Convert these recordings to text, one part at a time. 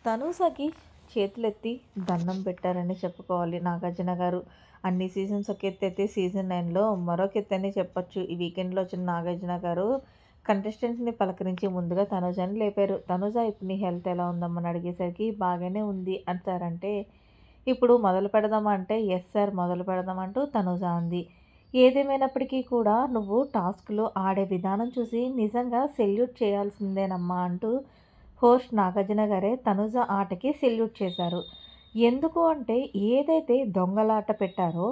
తనూజకి చేతులెత్తి దండం పెట్టారని చెప్పుకోవాలి నాగార్జున గారు. అన్ని సీజన్స్ ఒక ఎత్తైతే సీజన్ 9లో మరొక ఎత్తని చెప్పొచ్చు. ఈ వీకెండ్‌లో వచ్చిన నాగార్జున గారు కంటెస్టెంట్స్‌ని పలకరించి ముందుగా తనూజని లేపారు. "తనూజ ఇప్పుడు నీ హెల్త్ ఎలా ఉందమ్మా?" అని అడిగేసరికి "బాగానే ఉంది" అంటారంటే, "ఇప్పుడు మొదలు పెడదామా?" అంటే "యెస్ సార్ మొదలు పెడదాం" అంటూ తనూజ అంది. "ఏదేమైనప్పటికీ కూడా నువ్వు టాస్క్‌లో ఆడే విధానం చూసి నిజంగా సెల్యూట్ చేయాల్సిందేనమ్మా" అంటూ హోస్ట్ నాగార్జున గారే తనుజ ఆటకి సెల్యూట్ చేశారు. ఎందుకు అంటే ఏదైతే దొంగలాట పెట్టారో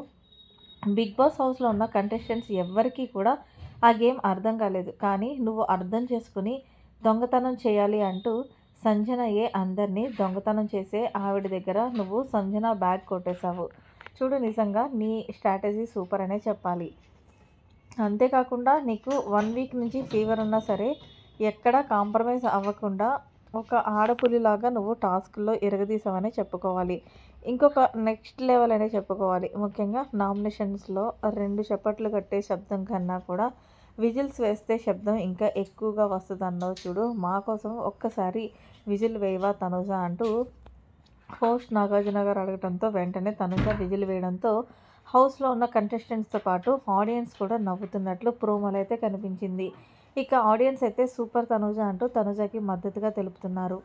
బిగ్ బాస్ హౌస్‌లో ఉన్న కంటెస్టెంట్స్ ఎవ్వరికీ కూడా ఆ గేమ్ అర్థం కాలేదు. కానీ నువ్వు అర్థం చేసుకొని దొంగతనం చేయాలి అంటూ సంజనయే అందరిని దొంగతనం చేసే ఆవిడ దగ్గర నువ్వు సంజన బ్యాగ్ కొట్టేశావు. చూడు నిజంగా నీ స్ట్రాటజీ సూపర్ అనే చెప్పాలి. అంతేకాకుండా నీకు 1 వీక్ నుంచి ఫీవర్ ఉన్నా సరే ఎక్కడా కాంప్రమైజ్ అవ్వకుండా ఒక ఆడపులిలాగా నువ్వు టాస్క్‌లో ఇరగదీసావనే చెప్పుకోవాలి. ఇంకొక నెక్స్ట్ లెవెల్ అనే చెప్పుకోవాలి. ముఖ్యంగా నామినేషన్స్‌లో 2 చప్పట్లు కట్టే శబ్దం కన్నా కూడా విజిల్స్ వేస్తే శబ్దం ఇంకా ఎక్కువగా వస్తదన్నావు చూడు. మా కోసం ఒక్కసారి విజిల్ వేయవా తనుజ అంటూ హోస్ట్ నాగార్జున గారు అడగటంతో వెంటనే తనుజ విజిల్ వేయడంతో హౌస్‌లో ఉన్న కంటెస్టెంట్స్‌తో పాటు ఆడియన్స్ కూడా నవ్వుతున్నట్లు ప్రోమోలో అయితే కనిపించింది. ఇక ఆడియన్స్ అయితే సూపర్ తనూజ అంటూ తనూజకి మద్దతుగా తెలుపుతున్నారు.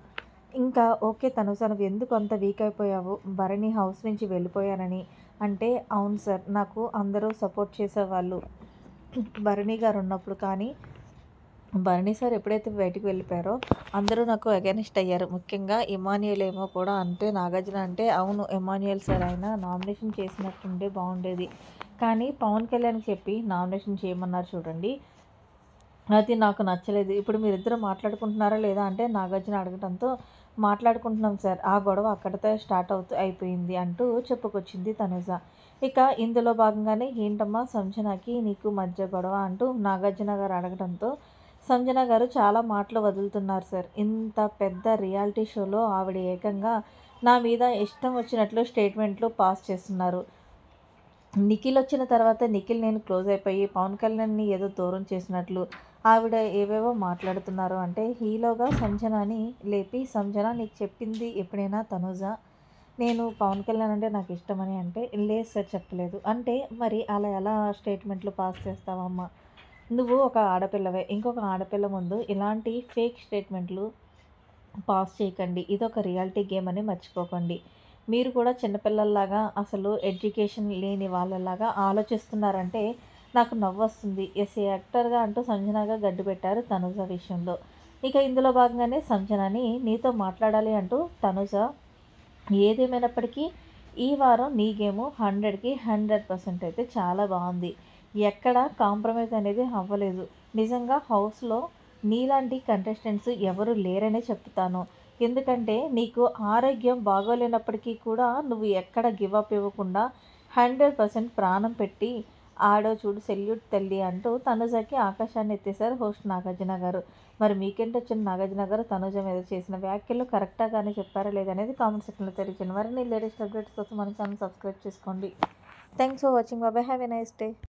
ఇంకా ఓకే తనూజ నువ్వు ఎందుకు అంత వీక్ అయిపోయావు? భరణి హౌస్ నుంచి వెళ్ళిపోయానని అంటే అవును సార్ నాకు అందరూ సపోర్ట్ చేసేవాళ్ళు భరణి గారు ఉన్నప్పుడు. కానీ భరణి సార్ ఎప్పుడైతే బయటికి వెళ్ళిపోయారో అందరూ నాకు అగైనెస్ట్ అయ్యారు. ముఖ్యంగా ఇమాన్యుయల్ ఏమో కూడా అంటే నాగార్జున అంటే అవును ఇమాన్యుయల్ సార్ ఆయన నామినేషన్ చేసినట్టుండే బాగుండేది. కానీ పవన్ కళ్యాణ్‌కి చెప్పి నామినేషన్ చేయమన్నారు చూడండి. అది నాకు నచ్చలేదు. ఇప్పుడు మీరిద్దరు మాట్లాడుకుంటున్నారా లేదా అంటే నాగార్జున అడగటంతో, మాట్లాడుకుంటున్నాం సార్. ఆ గొడవ అక్కడితో స్టార్ట్ అయిపోయింది అంటూ చెప్పుకొచ్చింది తనూజ. ఇక ఇందులో భాగంగానే ఏంటమ్మా సంజనకి నీకు మధ్య గొడవ అంటూ నాగార్జున గారు అడగడంతో, సంజన గారు చాలా మాటలు వదులుతున్నారు సార్. ఇంత పెద్ద రియాలిటీ షోలో ఆవిడ ఏకంగా నా మీద ఇష్టం వచ్చినట్లు స్టేట్మెంట్లు పాస్ చేస్తున్నారు. నిఖిల్ వచ్చిన తర్వాత నిఖిల్ నేను క్లోజ్ అయిపోయి పవన్ కళ్యాణ్‌ని ఏదో దూరం చేసినట్లు ఆవిడ ఏవేవో మాట్లాడుతున్నారు అంటే ఈలోగా సంజనని లేపి సంజన నీకు చెప్పింది ఎప్పుడైనా తనూజ నేను పవన్ కళ్యాణ్ అంటే నాకు ఇష్టమని అంటే లేదు సార్ చెప్పలేదు. అంటే మరి అలా ఎలా స్టేట్మెంట్లు పాస్ చేస్తావమ్మా? నువ్వు ఒక ఆడపిల్లవే. ఇంకొక ఆడపిల్ల ముందు ఇలాంటి ఫేక్ స్టేట్మెంట్లు పాస్ చేయకండి. ఇదొక రియాలిటీ గేమ్ అని మర్చిపోకండి. మీరు కూడా చిన్నపిల్లల్లాగా అసలు ఎడ్యుకేషన్ లేని వాళ్ళలాగా ఆలోచిస్తున్నారంటే నాకు నవ్వొస్తుంది. ఏ యాక్టర్‌గా అంటూ సంజనగా గడ్డు పెట్టారు తనుజ విషయంలో. ఇక ఇందులో భాగంగానే సంజనని నీతో మాట్లాడాలి అంటూ తనుజ ఏదేమైనప్పటికీ ఈ వారం నీ గేము 100కి 100% అయితే చాలా బాగుంది. ఎక్కడ కాంప్రమైజ్ అనేది అవ్వలేదు. నిజంగా హౌస్‌లో నీలాంటి కంటెస్టెంట్స్ ఎవరు లేరనే చెప్తాను. ఎందుకంటే నీకు ఆరోగ్యం బాగోలేనప్పటికీ కూడా నువ్వు ఎక్కడ గివ్ అప్ ఇవ్వకుండా 100% ప్రాణం పెట్టి ఆడావు చూడు సెల్యూట్ తల్లి అంటూ తనుజకి ఆకాశాన్ని ఎత్తేసారు హోస్ట్ నాగార్జున గారు. మరి మీకేంటొచ్చిన నాగార్జున గారు తనుజ మీద చేసిన వ్యాఖ్యలు కరెక్టా గానే చెప్పారా లేదనేది కామెంట్ సెక్షన్‌లో తెలియజేయండి. మరిన్ని లేటెస్ట్ అప్డేట్స్ కోసం మన ఛానల్ సబ్స్క్రైబ్ చేసుకోండి. Thanks for watching. By by. Have a nice day.